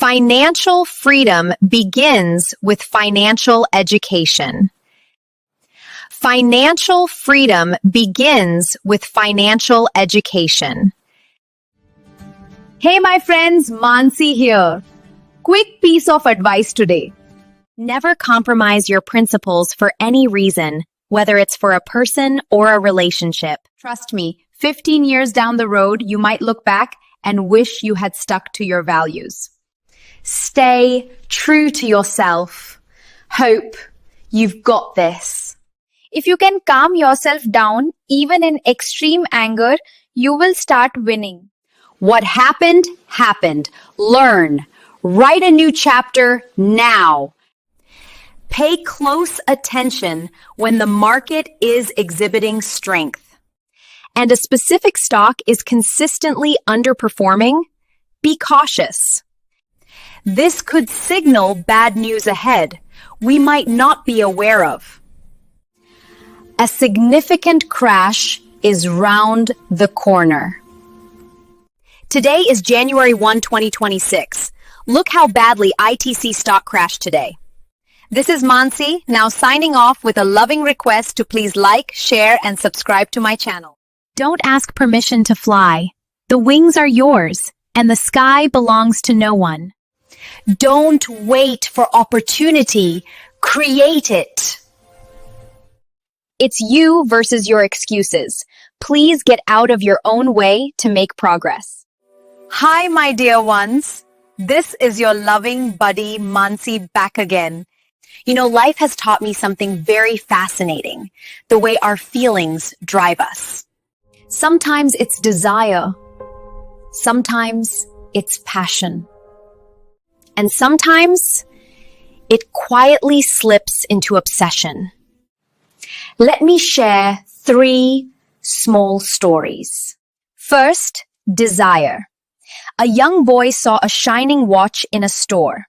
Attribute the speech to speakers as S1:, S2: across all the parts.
S1: Financial freedom begins with financial education. Financial freedom begins with financial education.
S2: Hey my friends, Mansi here. Quick piece of advice today.
S1: Never compromise your principles for any reason, whether it's for a person or a relationship.
S2: Trust me, 15 years down the road, you might look back and wish you had stuck to your values. Stay true to yourself. Hope you've got this. If you can calm yourself down, even in extreme anger, you will start winning.
S1: What happened, happened. Learn. Write a new chapter now. Pay close attention when the market is exhibiting strength and a specific stock is consistently underperforming. Be cautious. This could signal bad news ahead we might not be aware of. A significant crash is round the corner. Today is January 1, 2026. Look how badly ITC stock crashed today. This is Mansi, now signing off with a loving request to please like, share, and subscribe to my channel. Don't ask permission to fly. The wings are yours, and the sky belongs to no one. Don't wait for opportunity. Create it. It's you versus your excuses. Please get out of your own way to make progress. Hi, my dear ones. This is your loving buddy, Mansi, back again. You know, life has taught me something very fascinating, the way our feelings drive us. Sometimes it's desire. Sometimes it's passion. And sometimes it quietly slips into obsession. Let me share 3 small stories. First, desire. A young boy saw a shining watch in a store.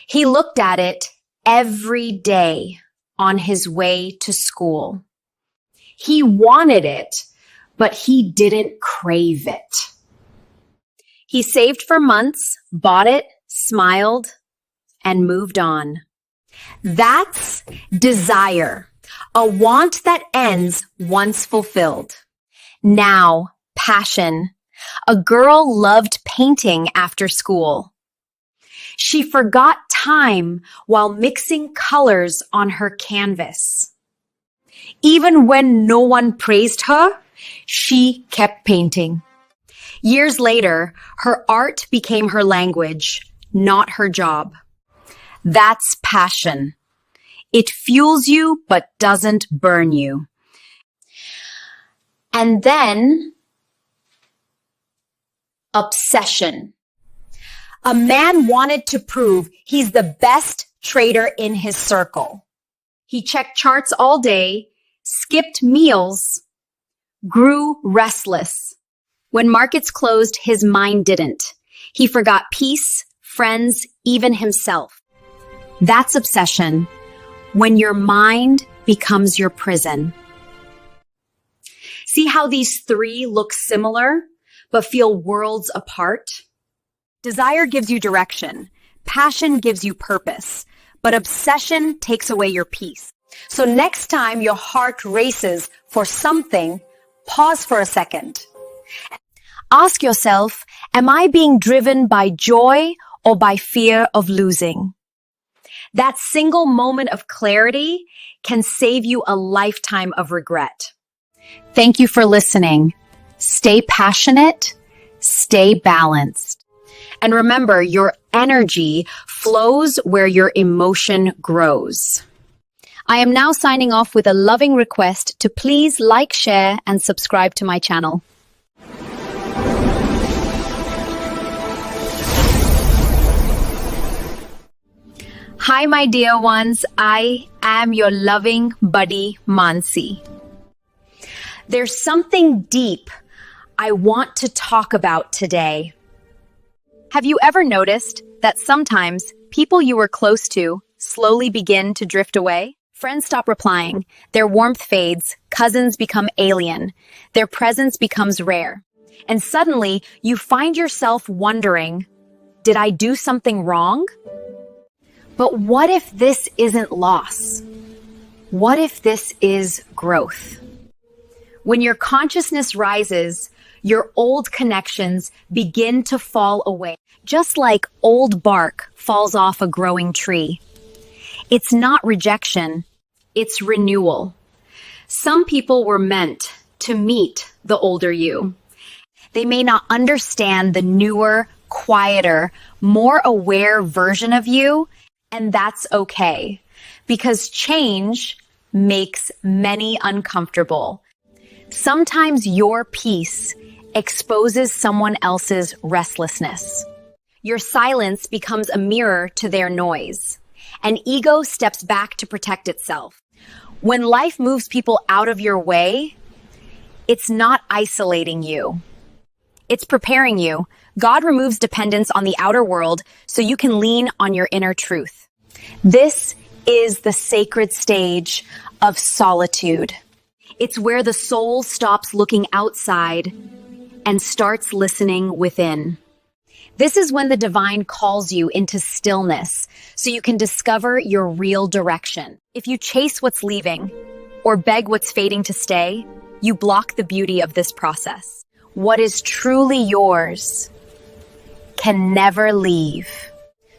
S1: He looked at it every day on his way to school. He wanted it, but he didn't crave it. He saved for months, bought it, smiled, and moved on. That's desire, a want that ends once fulfilled. Now, passion. A girl loved painting after school. She forgot time while mixing colors on her canvas. Even when no one praised her, she kept painting. Years later, her art became her language, not her job. That's passion. It fuels you but doesn't burn you. And then, obsession. A man wanted to prove he's the best trader in his circle. He checked charts all day, skipped meals, grew restless. When markets closed, his mind didn't. He forgot peace, friends, even himself. That's obsession, when your mind becomes your prison. See how these 3 look similar, but feel worlds apart? Desire gives you direction. Passion gives you purpose. But obsession takes away your peace. So next time your heart races for something, pause for a second. Ask yourself, am I being driven by joy or by fear of losing? That single moment of clarity can save you a lifetime of regret. Thank you for listening. Stay passionate, stay balanced. And remember, your energy flows where your emotion grows. I am now signing off with a loving request to please like, share, and subscribe to my channel. Hi, my dear ones. I am your loving buddy, Mansi. There's something deep I want to talk about today. Have you ever noticed that sometimes people you were close to slowly begin to drift away? Friends stop replying, their warmth fades, cousins become alien, their presence becomes rare. And suddenly, you find yourself wondering, Did I do something wrong? But what if this isn't loss? What if this is growth? When your consciousness rises, your old connections begin to fall away, just like old bark falls off a growing tree. It's not rejection, it's renewal. Some people were meant to meet the older you. They may not understand the newer, quieter, more aware version of you, and that's okay, because change makes many uncomfortable. Sometimes your peace exposes someone else's restlessness. Your silence becomes a mirror to their noise. An ego steps back to protect itself. When life moves people out of your way, it's not isolating you. It's preparing you. God removes dependence on the outer world so you can lean on your inner truth. This is the sacred stage of solitude. It's where the soul stops looking outside and starts listening within. This is when the divine calls you into stillness so you can discover your real direction. If you chase what's leaving or beg what's fading to stay, you block the beauty of this process. What is truly yours can never leave.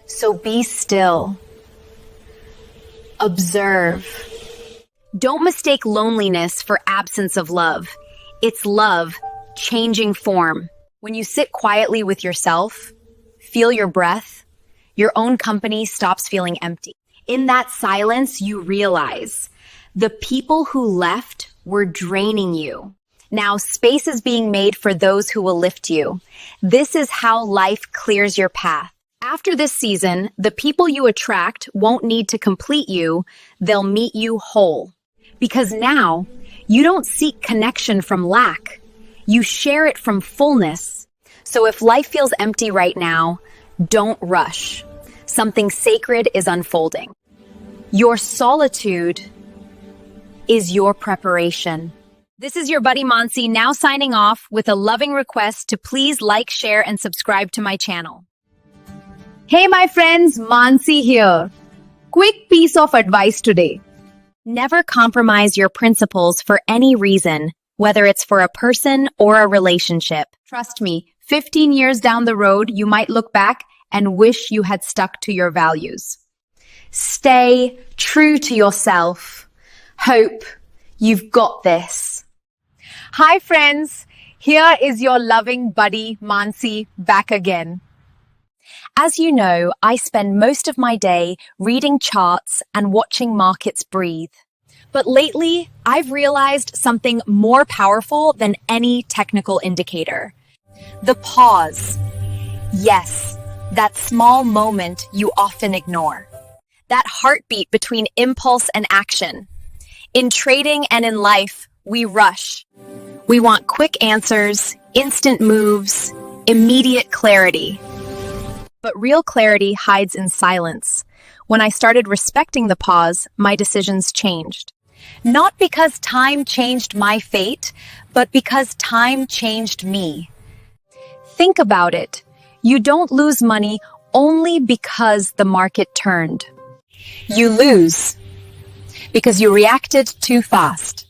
S1: So be still. Observe. Don't mistake loneliness for absence of love. It's love changing form. When you sit quietly with yourself, feel your breath, your own company stops feeling empty. In that silence, you realize the people who left were draining you. Now space is being made for those who will lift you. This is how life clears your path. After this season, the people you attract won't need to complete you, they'll meet you whole. Because now, you don't seek connection from lack. You share it from fullness. So if life feels empty right now, don't rush. Something sacred is unfolding. Your solitude is your preparation. This is your buddy Mansi now signing off with a loving request to please like, share, and subscribe to my channel. Hey my friends, Mansi here. Quick piece of advice today. Never compromise your principles for any reason, whether it's for a person or a relationship. Trust me, 15 years down the road, you might look back and wish you had stuck to your values. Stay true to yourself. Hope you've got this. Hi friends, here is your loving buddy Mansi back again. As you know, I spend most of my day reading charts and watching markets breathe. But lately, I've realized something more powerful than any technical indicator. The pause. Yes, that small moment you often ignore. That heartbeat between impulse and action. In trading and in life, we rush. We want quick answers, instant moves, immediate clarity. But real clarity hides in silence. When I started respecting the pause, my decisions changed. Not because time changed my fate, but because time changed me. Think about it. You don't lose money only because the market turned. You lose because you reacted too fast.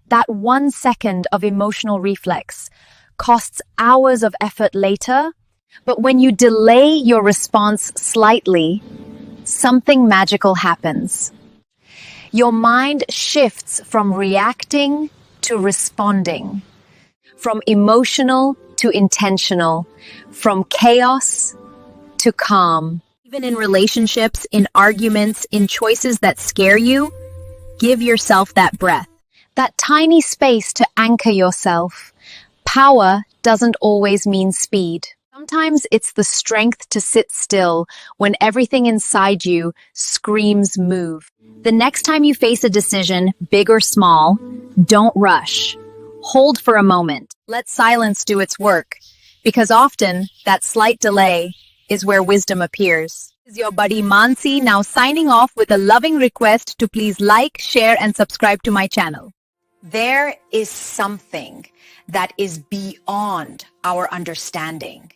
S1: That 1 second of emotional reflex costs hours of effort later. But when you delay your response slightly, something magical happens. Your mind shifts from reacting to responding, from emotional to intentional, from chaos to calm. Even in relationships, in arguments, in choices that scare you, give yourself that breath, that tiny space to anchor yourself. Power doesn't always mean speed. Sometimes it's the strength to sit still when everything inside you screams move. The next time you face a decision, big or small, don't rush. Hold for a moment. Let silence do its work, because often that slight delay is where wisdom appears. This is your buddy Mansi now signing off with a loving request to please like, share, and subscribe to my channel. There is something that is beyond our understanding,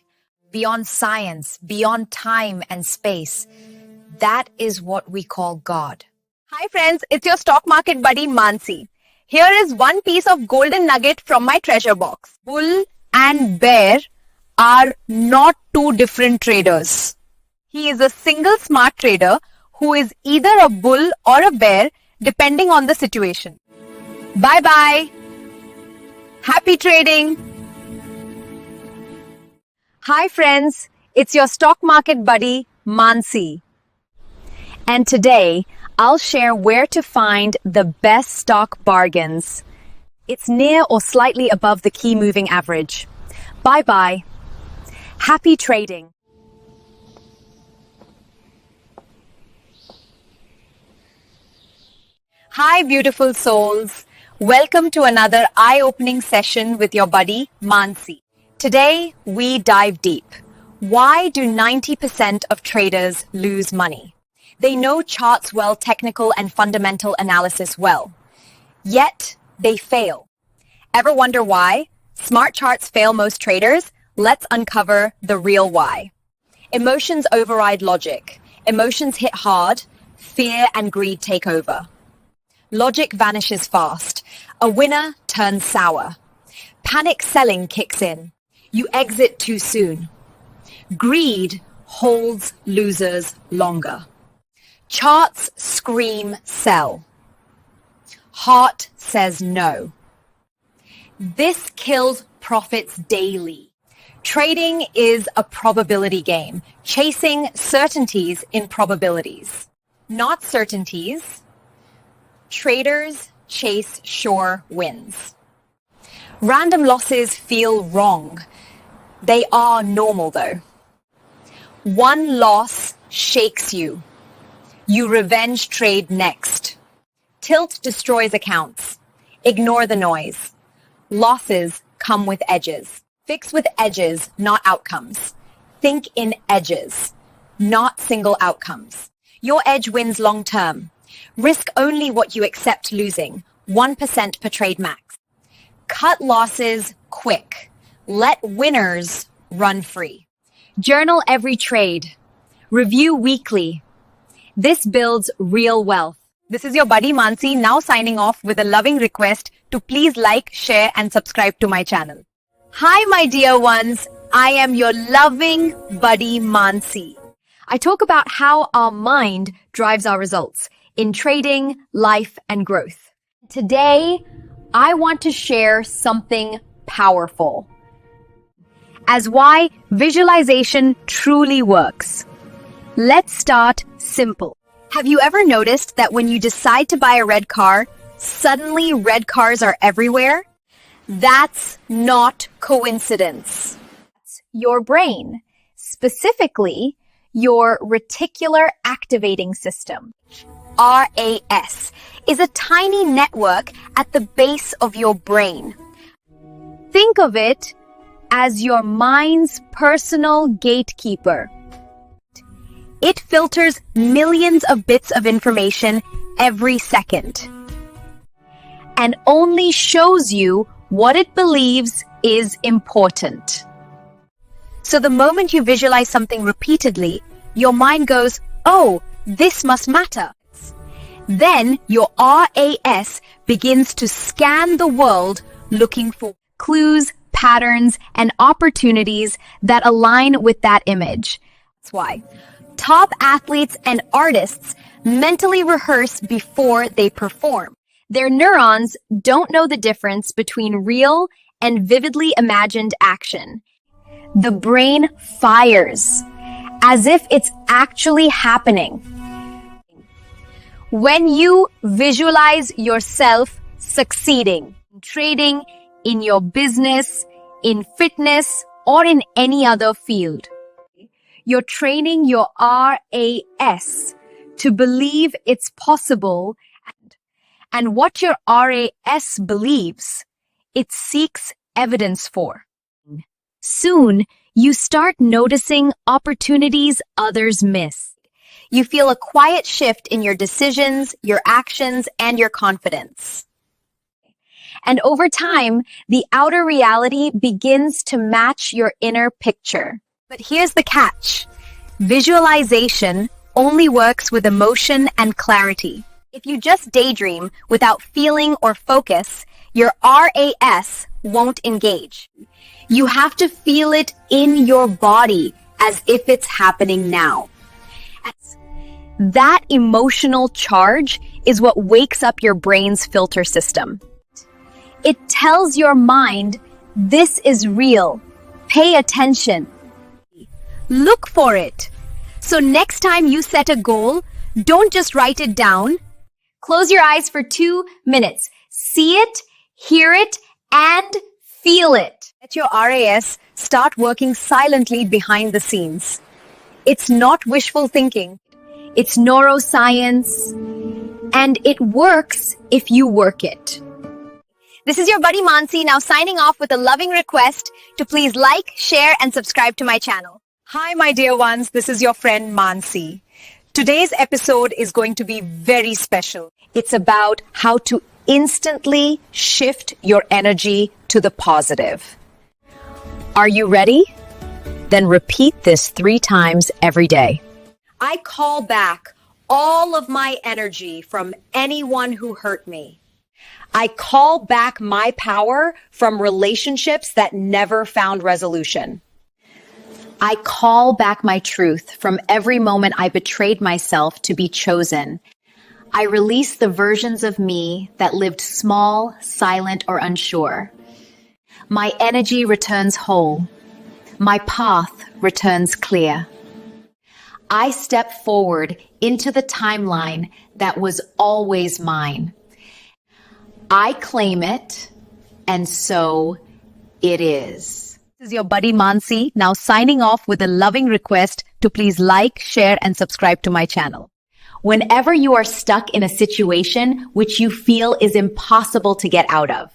S1: beyond science, beyond time and space. That is what we call God. Hi friends, it's your stock market buddy Mansi. Here is one piece of golden nugget from my treasure box. Bull and bear are not two different traders. He is a single smart trader who is either a bull or a bear depending on the situation. Bye bye. Happy trading. Hi friends, it's your stock market buddy Mansi. And today I'll share where to find the best stock bargains. It's near or slightly above the key moving average. Bye bye. Happy trading. Hi, beautiful souls. Welcome to another eye-opening session with your buddy, Mansi. Today, we dive deep. Why do 90% of traders lose money? They know charts well, technical and fundamental analysis well. Yet, they fail. Ever wonder why? Smart charts fail most traders? Let's uncover the real why. Emotions override logic. Emotions hit hard. Fear and greed take over. Logic vanishes fast. A winner turns sour. Panic selling kicks in. You exit too soon. Greed holds losers longer. Charts scream sell. Heart says no. This kills profits daily. Trading is a probability game, chasing certainties in probabilities. Not certainties. Traders chase sure wins. Random losses feel wrong. They are normal though. One loss shakes you. You revenge trade next. Tilt destroys accounts. Ignore the noise. Losses come with edges. Fix with edges, not outcomes. Think in edges, not single outcomes. Your edge wins long term. Risk only what you accept losing, 1% per trade max. Cut losses quick. Let winners run free. Journal every trade. Review weekly. This builds real wealth. This is your buddy Mansi now signing off with a loving request to please like, share and subscribe to my channel. Hi my dear ones, I am your loving buddy Mansi. I talk about how our mind drives our results in trading, life, and growth. Today, I want to share something powerful as why visualization truly works. Let's start simple. Have you ever noticed that when you decide to buy a red car, suddenly red cars are everywhere? That's not coincidence. Your brain, specifically your reticular activating system, RAS, is a tiny network at the base of your brain. Think of it as your mind's personal gatekeeper. It filters millions of bits of information every second and only shows you what it believes is important. So the moment you visualize something repeatedly, your mind goes, "Oh, this must matter." Then your RAS begins to scan the world looking for clues, patterns, and opportunities that align with that image. That's why top athletes and artists mentally rehearse before they perform. Their neurons don't know the difference between real and vividly imagined action. The brain fires as if it's actually happening. When you visualize yourself succeeding in trading, in your business, in fitness, or in any other field, you're training your RAS to believe it's possible. And what your RAS believes, it seeks evidence for. Soon, you start noticing opportunities others miss. You feel a quiet shift in your decisions, your actions, and your confidence. And over time, the outer reality begins to match your inner picture. But here's the catch. Visualization only works with emotion and clarity. If you just daydream without feeling or focus, your RAS won't engage. You have to feel it in your body as if it's happening now. That emotional charge is what wakes up your brain's filter system. It tells your mind, this is real. Pay attention. Look for it. So next time you set a goal, don't just write it down. Close your eyes for 2 minutes. See it, hear it, and feel it. Let your RAS start working silently behind the scenes. It's not wishful thinking. It's neuroscience, and it works if you work it. This is your buddy Mansi, now signing off with a loving request to please like, share, and subscribe to my channel. Hi, my dear ones. This is your friend Mansi. Today's episode is going to be very special. It's about how to instantly shift your energy to the positive. Are you ready? Then repeat this 3 times every day. I call back all of my energy from anyone who hurt me. I call back my power from relationships that never found resolution. I call back my truth from every moment I betrayed myself to be chosen. I release the versions of me that lived small, silent, or unsure. My energy returns whole. My path returns clear. I step forward into the timeline that was always mine. I claim it, and so it is. This is your buddy Mansi, now signing off with a loving request to please like, share, and subscribe to my channel. Whenever you are stuck in a situation which you feel is impossible to get out of,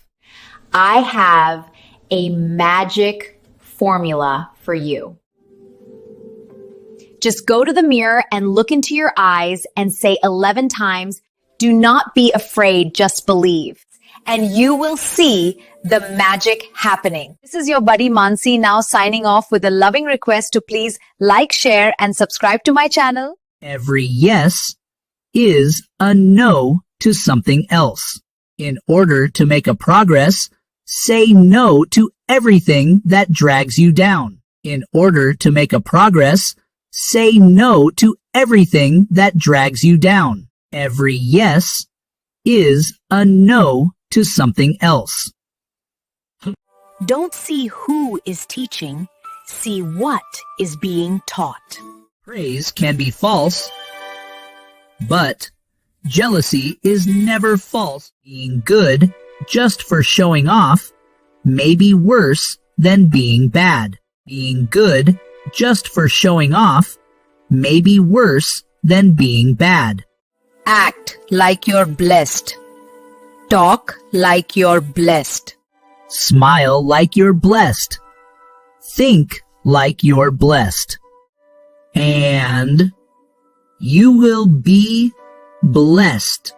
S1: I have a magic formula for you. Just go to the mirror and look into your eyes and say 11 times, do not be afraid, just believe. And you will see the magic happening. This is your buddy Mansi, now signing off with a loving request to please like, share, and subscribe to my channel.
S3: Every yes is a no to something else. In order to make a progress, say no to everything that drags you down. In order to make a progress, say no to everything that drags you down. Every yes is a no to something else.
S1: Don't see who is teaching, see what is being taught.
S3: Praise can be false, but jealousy is never false. Being good just for showing off may be worse than being bad. Being good just for showing off may be worse than being bad.
S1: Act like you're blessed. Talk like you're blessed.
S3: Smile like you're blessed. Think like you're blessed. And you will be blessed.